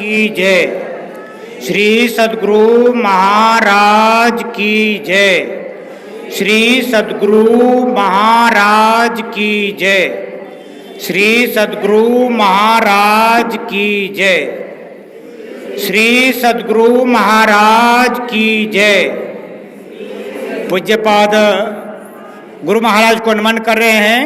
की जय। श्री सद्गुरु महाराज की जय। श्री सद्गुरु महाराज की जय। श्री सद्गुरु महाराज की जय। श्री सद्गुरु महाराज की जय। पूज्यपाद गुरु महाराज को नमन कर रहे हैं।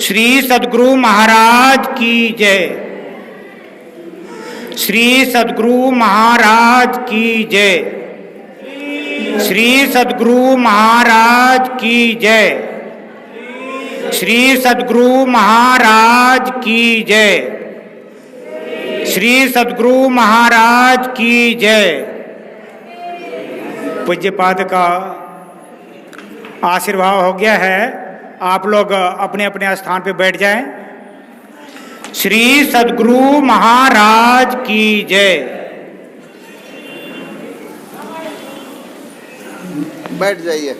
श्री सद्गुरु महाराज की जय। श्री सद्गुरु महाराज की जय। श्री सद्गुरु महाराज की जय। श्री सद्गुरु महाराज की जय। श्री सद्गुरु महाराज की जय। पूज्यपाद का आशीर्वाद हो गया है। आप लोग अपने अपने स्थान पे बैठ जाएं। श्री सद्गुरु महाराज की जय। बैठ जाइए।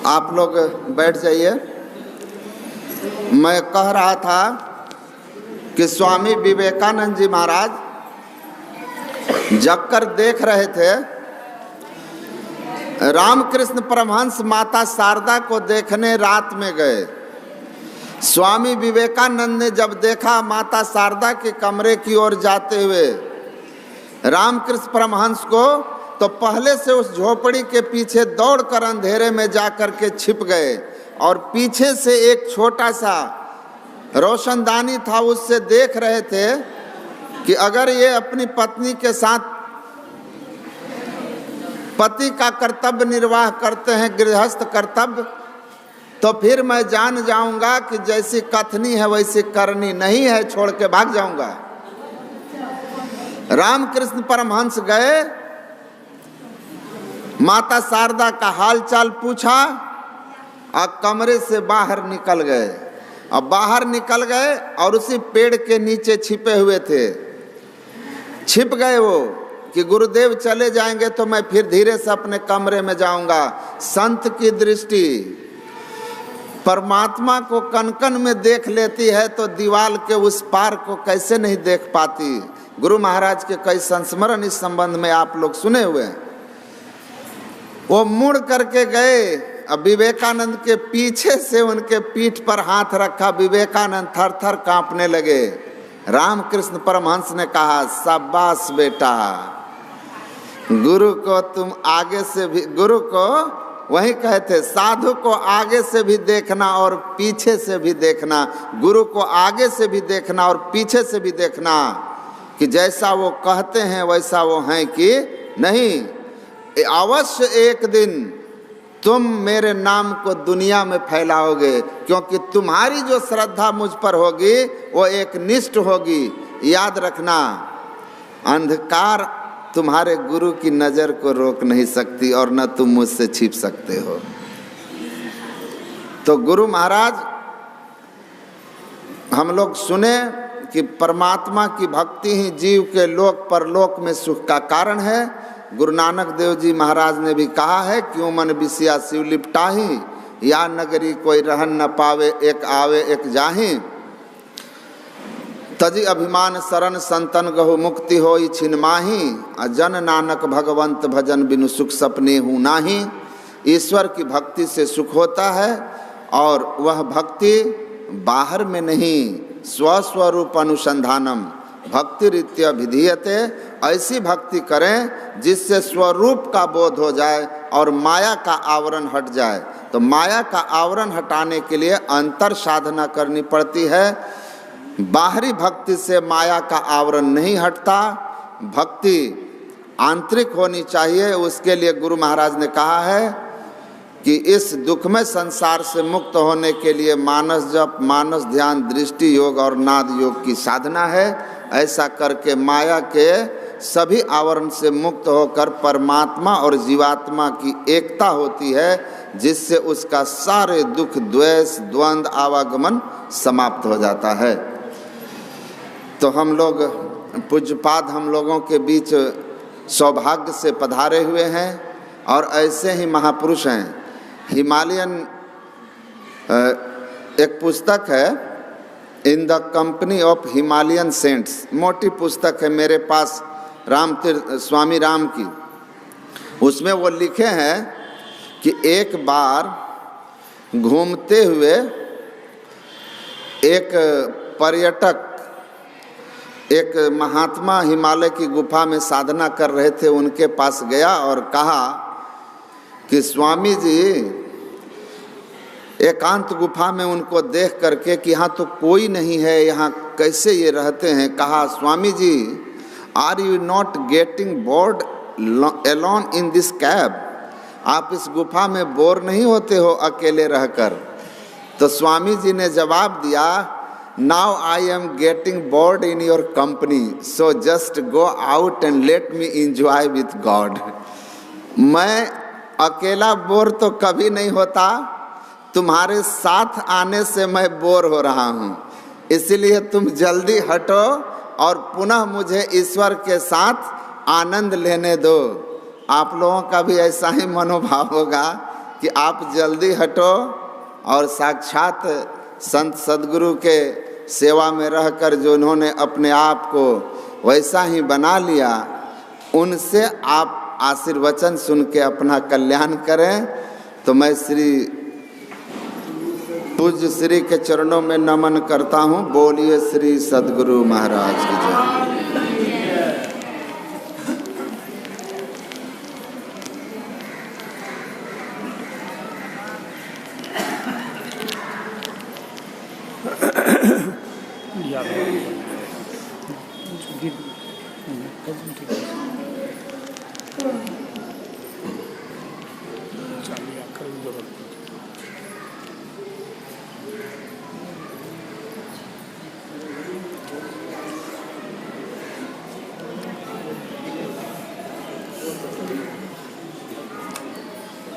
आप लोग बैठ जाइए। मैं कह रहा था कि स्वामी विवेकानंद जी महाराज जगकर देख रहे थे, रामकृष्ण परमहंस माता शारदा को देखने रात में गए। स्वामी विवेकानंद ने जब देखा माता शारदा के कमरे की ओर जाते हुए रामकृष्ण परमहंस को, तो पहले से उस झोपड़ी के पीछे दौड़कर अंधेरे में जाकर के छिप गए और पीछे से एक छोटा सा रोशनदानी था, उससे देख रहे थे कि अगर ये अपनी पत्नी के साथ पति का कर्तव्य निर्वाह करते हैं, गृहस्थ कर्तव्य, तो फिर मैं जान जाऊंगा कि जैसी कथनी है वैसी करनी नहीं है, छोड़ के भाग जाऊंगा। रामकृष्ण परमहंस गए, माता शारदा का हालचाल पूछा और कमरे से बाहर निकल गए। अब बाहर निकल गए और उसी पेड़ के नीचे छिपे हुए थे। छिप गए वो कि गुरुदेव चले जाएंगे तो मैं फिर धीरे से अपने कमरे में जाऊंगा। संत की दृष्टि परमात्मा को कन-कन में देख लेती है तो दीवाल के उस पार को कैसे नहीं देख पाती। गुरु महाराज के कई संस्मरण इस संबंध में आप लोग सुने हुए हैं। वो मुड़ करके गए, अब विवेकानंद के पीछे से उनके पीठ पर हाथ रखा। विवेकानंद थर थर कांपने लगे। रामकृष्ण परमहंस ने कहा, शाबाश बेटा, गुरु को तुम आगे से भी, गुरु को वही कहते, साधु को आगे से भी देखना और पीछे से भी देखना। गुरु को आगे से भी देखना और पीछे से भी देखना कि जैसा वो कहते हैं वैसा वो हैं कि नहीं। अवश्य एक दिन तुम मेरे नाम को दुनिया में फैलाओगे, क्योंकि तुम्हारी जो श्रद्धा मुझ पर होगी वो एक निष्ठ होगी। याद रखना, अंधकार तुम्हारे गुरु की नज़र को रोक नहीं सकती और न तुम मुझसे छिप सकते हो। तो गुरु महाराज हम लोग सुने कि परमात्मा की भक्ति ही जीव के लोक परलोक में सुख का कारण है। गुरु नानक देव जी महाराज ने भी कहा है, क्यों मन बिसिया शिव लिपटाही, या नगरी कोई रहन न पावे, एक आवे एक जाही। तजी अभिमान शरण संतन गहु मुक्ति होई छिन माही, जन नानक भगवंत भजन बिनु सुख सपने हूँ नाही। ईश्वर की भक्ति से सुख होता है और वह भक्ति बाहर में नहीं, स्वस्वरूप अनुसंधानम भक्ति रीत्या विधीयते। ऐसी भक्ति करें जिससे स्वरूप का बोध हो जाए और माया का आवरण हट जाए। तो माया का आवरण हटाने के लिए अंतर साधना करनी पड़ती है। बाहरी भक्ति से माया का आवरण नहीं हटता, भक्ति आंतरिक होनी चाहिए। उसके लिए गुरु महाराज ने कहा है कि इस दुखमय संसार से मुक्त होने के लिए मानस जप, मानस ध्यान, दृष्टि योग और नाद योग की साधना है। ऐसा करके माया के सभी आवरण से मुक्त होकर परमात्मा और जीवात्मा की एकता होती है, जिससे उसका सारे दुख, द्वेष, द्वंद्व, आवागमन समाप्त हो जाता है। तो हम लोग पूज्यपाद हम लोगों के बीच सौभाग्य से पधारे हुए हैं और ऐसे ही महापुरुष हैं। हिमालयन एक पुस्तक है in the company of Himalayan saints, मोटी पुस्तक है मेरे पास स्वामी राम की। उसमें वो लिखे हैं कि एक बार घूमते हुए एक पर्यटक एक महात्मा हिमालय की गुफा में साधना कर रहे थे, उनके पास गया और कहा कि स्वामी जी, एकांत गुफा में उनको देख करके कि यहाँ तो कोई नहीं है, यहाँ कैसे ये रहते हैं। कहा, स्वामी जी, are you not getting bored alone in this cave? आप इस गुफा में बोर नहीं होते हो अकेले रहकर? तो स्वामी जी ने जवाब दिया, now I am getting bored in your company, so just go out and let me enjoy with God. मैं अकेला बोर तो कभी नहीं होता, तुम्हारे साथ आने से मैं बोर हो रहा हूँ, इसलिए तुम जल्दी हटो और पुनः मुझे ईश्वर के साथ आनंद लेने दो। आप लोगों का भी ऐसा ही मनोभाव होगा कि आप जल्दी हटो और साक्षात संत सद्गुरु के सेवा में रहकर जो उन्होंने अपने आप को वैसा ही बना लिया, उनसे आप आशीर्वचन सुन के अपना कल्याण करें। तो मैं श्री पूज्य श्री के चरणों में नमन करता हूँ। बोलिए श्री सद्गुरु महाराज की जय।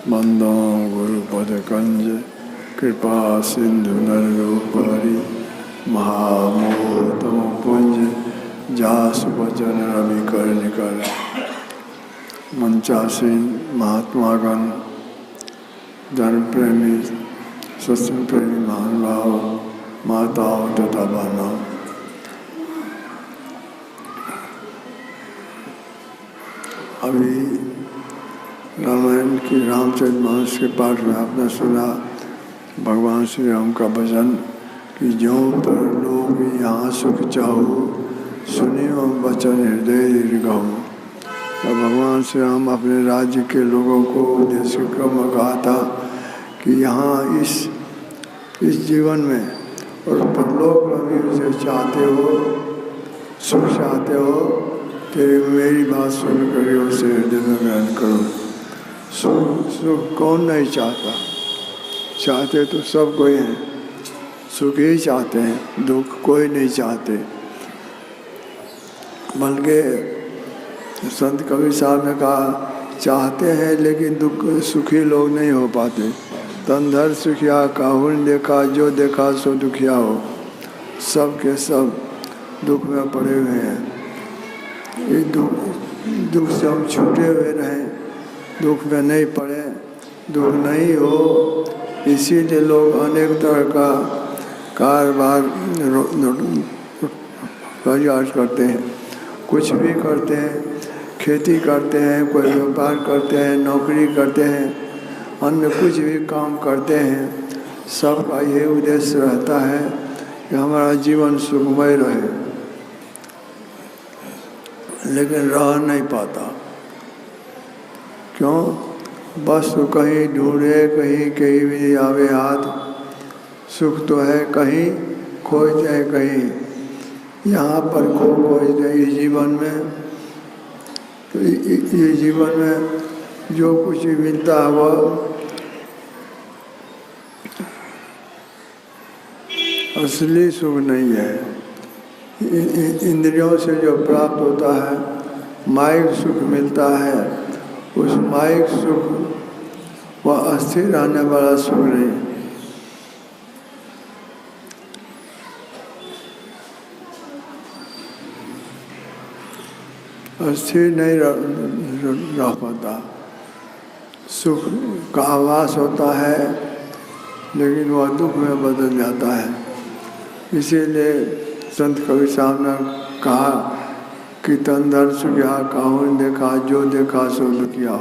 वंदो गुरुपद कंज कृपा सिंधु नरोपरि महामोहतम पुंज जासु वचन रवि कर निकल। मंचासीन महात्मागण, धर्म प्रेमी, सत्संग प्रेमी महानुभाव, माताओं तथा बहनों, अभी रामायण की रामचरितमानस के पाठ में आपने सुना भगवान श्री राम का भजन कि जो पर लोग यहाँ सुख चाहो, सुनियो वचन हृदय गहो। और भगवान श्री राम अपने राज्य के लोगों को उद्देश्य क्रम कहा था कि यहाँ इस जीवन में और परलोक में भी उसे चाहते हो, सुख चाहते हो, तेरी मेरी बात सुन कर उसे हृदय में ग्रहण करो। सुख कौन नहीं चाहता? चाहते तो सब कोई हैं, सुख ही चाहते हैं, दुख कोई नहीं चाहते। बल्कि संत कबीर साहब ने कहा, चाहते हैं लेकिन दुख सुखी लोग नहीं हो पाते। तंधर सुखिया काहुन देखा, जो देखा सो दुखिया हो। सब के सब दुख में पड़े हुए हैं। ये दुख से हम छूटे हुए रहें, दुख में नहीं पड़े, दुख नहीं हो, इसीलिए लोग अनेक तरह का कारोबार प्रयास करते हैं, कुछ भी करते हैं, खेती करते हैं, कोई व्यापार करते हैं, नौकरी करते हैं, अन्य कुछ भी काम करते हैं। सबका ये उद्देश्य रहता है कि हमारा जीवन सुखमय रहे, लेकिन रह नहीं पाता। क्यों? बस तो कहीं ढूंढे, कहीं भी आवे हाथ। सुख तो है कहीं, खोजते हैं कहीं। यहाँ पर खोजते हैं इस जीवन में। तो ये जीवन में जो कुछ भी मिलता है वह असली सुख नहीं है। इंद्रियों से जो प्राप्त होता है, माइक सुख मिलता है, उस माइक सुख वह अस्थिर रहने वाला सुख नहीं। अस्थिर नहीं रह पाता। सुख का आभास होता है, लेकिन वह दुख में बदल जाता है। इसीलिए संत कबीर साहब ने कहा कि तन दर सुखिया काहू देखा जो देखा सो दुखिया।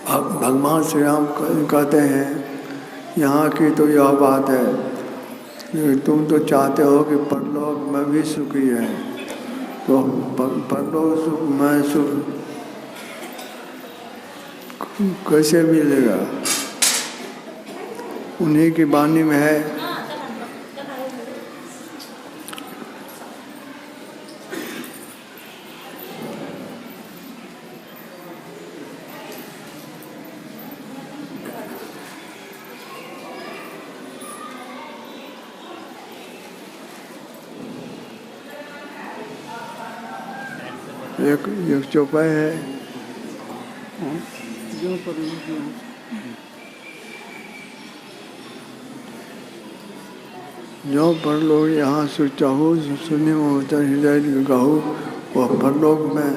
अब भगवान श्री राम कहते हैं यहाँ की तो यह बात है, तुम तो चाहते हो कि परलोक में भी सुखी है, तो परलोक सुख में सुख कैसे मिलेगा? उन्हीं की वाणी में है, एक चौपाई है, जो परलोक यहाँ सुख चाहो सुने होता हृदय गहू, वह परलोक में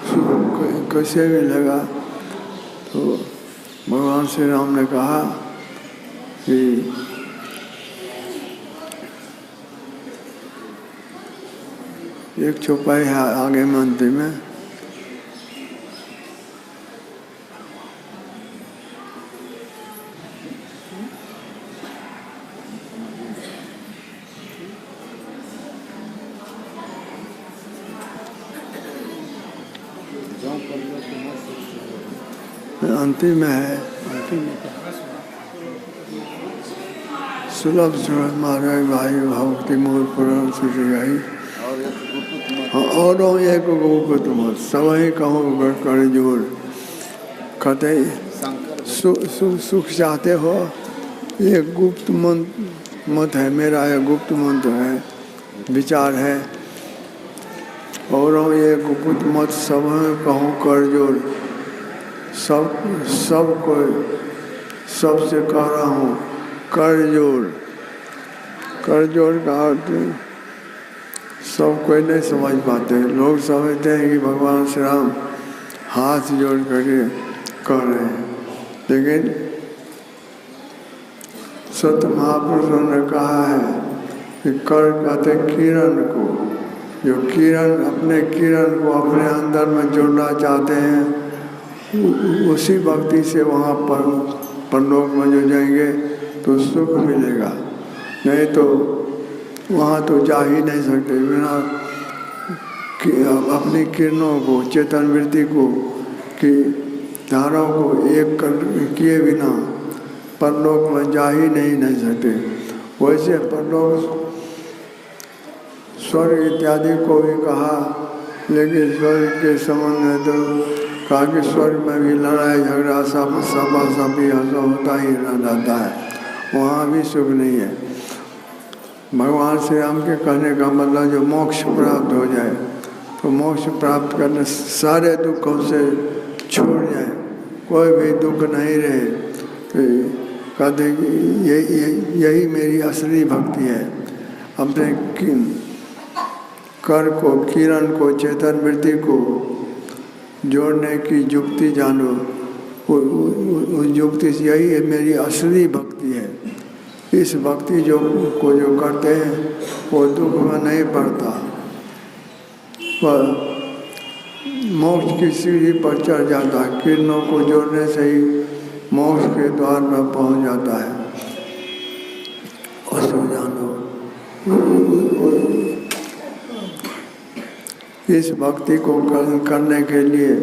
सुख कैसे मिलेगा? तो भगवान श्री राम ने कहा कि एक चौपाई है आगे मंत्री में, अंतिम में है, सुलभ सुलभ महाराज भाई भक्ति मूल पुराण सुजाई और एक गुप्त मत सवही कहो कर जोर। कहते सुख चाहते हो, ये गुप्त मत है मेरा, ये गुप्त मंत्र है, विचार है। और ये गुप्त मत सवही कहो कर जोर, सबको सबसे कह रहा हूँ कर जोड़। कर जोड़ का अर्थ सब कोई नहीं समझ पाते। लोग समझते हैं कि भगवान श्री राम हाथ जोड़ करके कह रहे हैं, लेकिन सत्य महापुरुषों ने कहा है कि कर कहते किरण को, जो किरण अपने किरण को अपने अंदर में जोड़ना चाहते हैं, उसी भक्ति से वहाँ पर परलोक में जो जाएंगे तो सुख मिलेगा, नहीं तो वहाँ तो जा ही नहीं सकते। बिना अपनी किरणों को, चेतन वृत्ति को, कि धाराओं को एक किए बिना परलोक में जा ही नहीं सकते। वैसे परलोक स्वर्ग इत्यादि को भी कहा, लेकिन स्वर्ग के संबंध में तो कहा कि स्वर्ग में भी लड़ाई झगड़ा सब भी होता ही रहता है, वहाँ भी सुख नहीं है। भगवान श्री राम के कहने का मतलब जो मोक्ष प्राप्त हो जाए, तो मोक्ष प्राप्त करने सारे दुखों से छोड़ जाए, कोई भी दुख नहीं रहे, तो कहते कि यही मेरी असली भक्ति है। अपने कर को, किरण को, चेतन वृत्ति को जोड़ने की युक्ति जानो, उस युक्ति से यही है मेरी असली भक्ति है। इस भक्ति जो करते हैं वो दुख में नहीं पड़ता, पर मोक्ष की सीढ़ी पर चढ़ जाता है। किरणों को जोड़ने से ही मोक्ष के द्वार में पहुंच जाता है। और सो जानो इस भक्ति को करने के लिए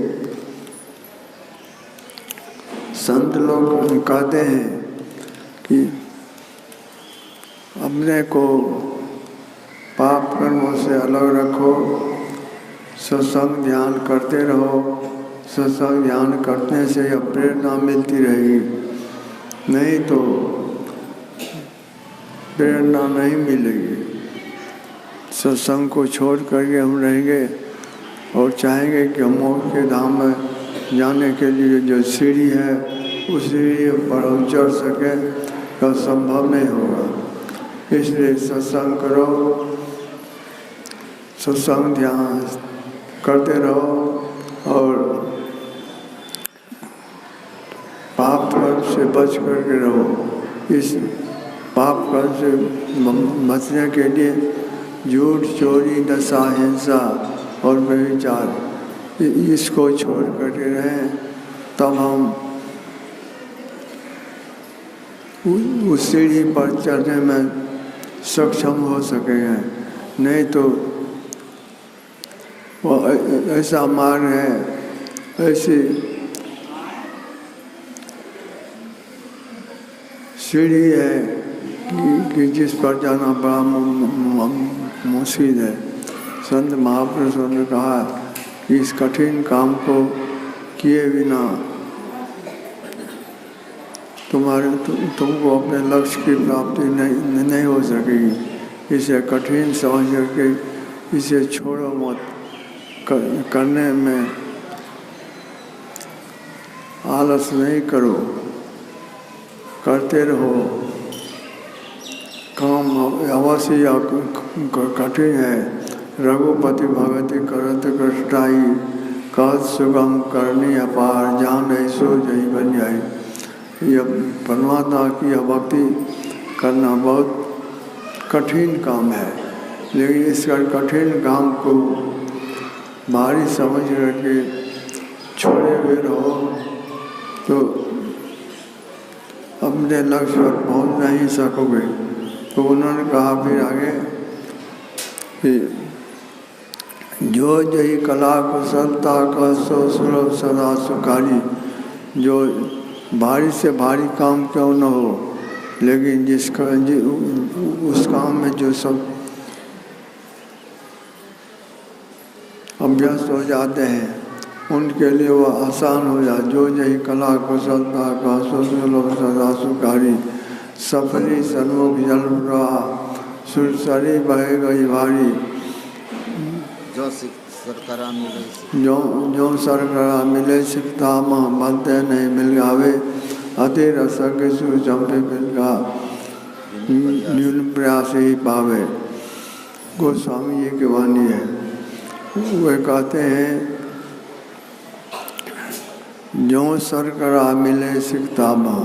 संत लोग कहते हैं कि अपने को पाप कर्मों से अलग रखो, सत्संग ध्यान करते रहो। सत्संग ध्यान करने से यह प्रेरणा मिलती रहेगी, नहीं तो प्रेरणा नहीं मिलेगी। सत्संग को छोड़ करके हम रहेंगे और चाहेंगे कि हम मोक्ष के धाम में जाने के लिए जो सीढ़ी है उस सीढ़ी पर हम चढ़ सकें, तो संभव नहीं होगा। इसलिए सत्संग करो, सत्संग ध्यान करते रहो और पाप कर्म से बच करके रहो। इस पाप कर्म से बचने के लिए झूठ, चोरी, नशा, हिंसा और व्यभिचार इसको छोड़ करके रहें, तब हम उस सीढ़ी पर चढ़ने में सक्षम हो सकेंगे। नहीं तो वो ऐसा मार्ग है, ऐसी सीढ़ी है कि जिस पर जाना बड़ा मुश्किल है। संत महापुरुषों ने कहा कि इस कठिन काम को किए बिना तुमको अपने लक्ष्य की प्राप्ति नहीं हो सकेगी। इसे कठिन समझ करके इसे छोड़ो मत, करने में आलस नहीं करो, करते रहो। काम अवश्य कठिन है। रघुपति भगति करत कष्टाई, कहत सुगम करनी अपार, जान ऐसो जही बन जाई। यह परमात्मा की भक्ति करना बहुत कठिन काम है, लेकिन इस कठिन काम को भारी समझ करके छोड़े हुए रहो तो अपने लक्ष्य पर पहुँच नहीं सकोगे। तो उन्होंने कहा फिर आगे कि जो जही कला कुशलता का सो सुलभ सदा सुखारी। जो भारी से भारी काम क्यों न हो, लेकिन जिसका उस काम में जो सब अभ्यस्त हो जाते हैं उनके लिए वह आसान हो जाए। जो जही कला कुशलता का सो सुलभ सदा सुखारी, सफली सन्मुख जल रहा, सुरसरी बह गई भारी। जो सरकरा मिले सिकता मह बनते नहीं मिल गावे, अति रसक सु चंपे मिलगा न्यून प्रयास ही पावे। गोस्वामी जी की वाणी है। वे कहते हैं जो सरकरा मिले सिकता मह,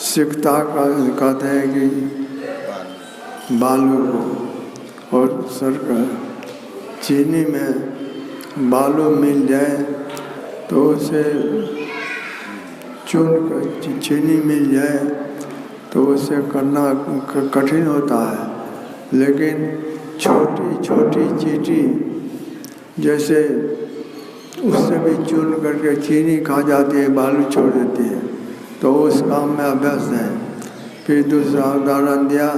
सिकता का कहते हैं कि बालू को, और सरकर चीनी में बालू मिल जाए तो उसे चुन कर चीनी मिल जाए तो उसे करना कठिन होता है। लेकिन छोटी छोटी चींटी जैसे उससे भी चुन करके चीनी खा जाती है, बालू छोड़ देती है, तो उस काम में अभ्यस्त है। फिर दूसरा उदाहरण दिया,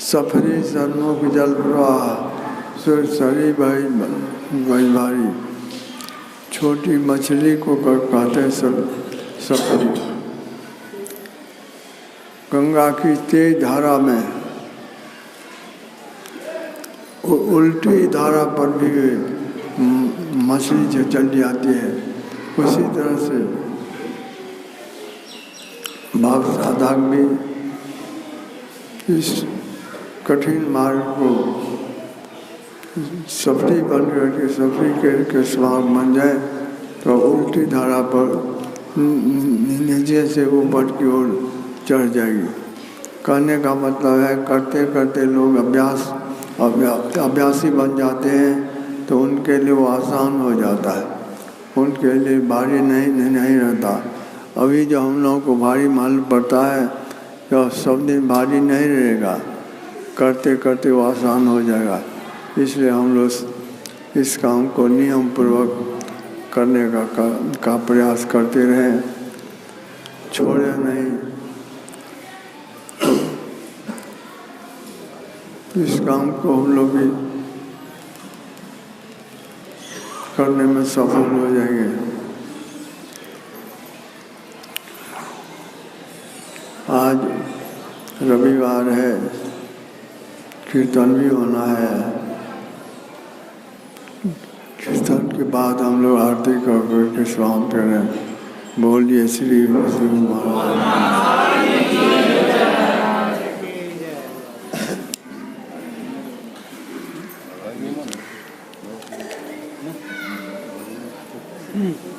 सफरी सन्मुख जल प्रवाह, सुरसरी बही भारी। छोटी मछली को कहते हैं सफरी। गंगा की तेज धारा में उल्टी धारा पर भी मछली जो चल जाती है, उसी तरह से भाव साधक भी इस कठिन मार्ग को सफरी बन करके सफरी के समान बन जाए तो उल्टी धारा पर नीचे से ऊपर की ओर चढ़ जाएगी। कहने का मतलब है करते करते लोग अभ्यासी बन जाते हैं तो उनके लिए वो आसान हो जाता है, उनके लिए भारी नहीं रहता। अभी जो हम लोगों को भारी मालूम पड़ता है तो सब दिन भारी नहीं रहेगा, करते करते वो आसान हो जाएगा। इसलिए हम लोग इस काम को नियम पूर्वक करने का प्रयास करते रहें, छोड़े नहीं। इस काम को हम लोग भी करने में सफल हो जाएंगे। आज रविवार है, कीर्तन भी होना है। कीर्तन के बाद हम लोग आरती करके समाप्त करें। बोलिए श्री विष्णु महाराज। हम्म।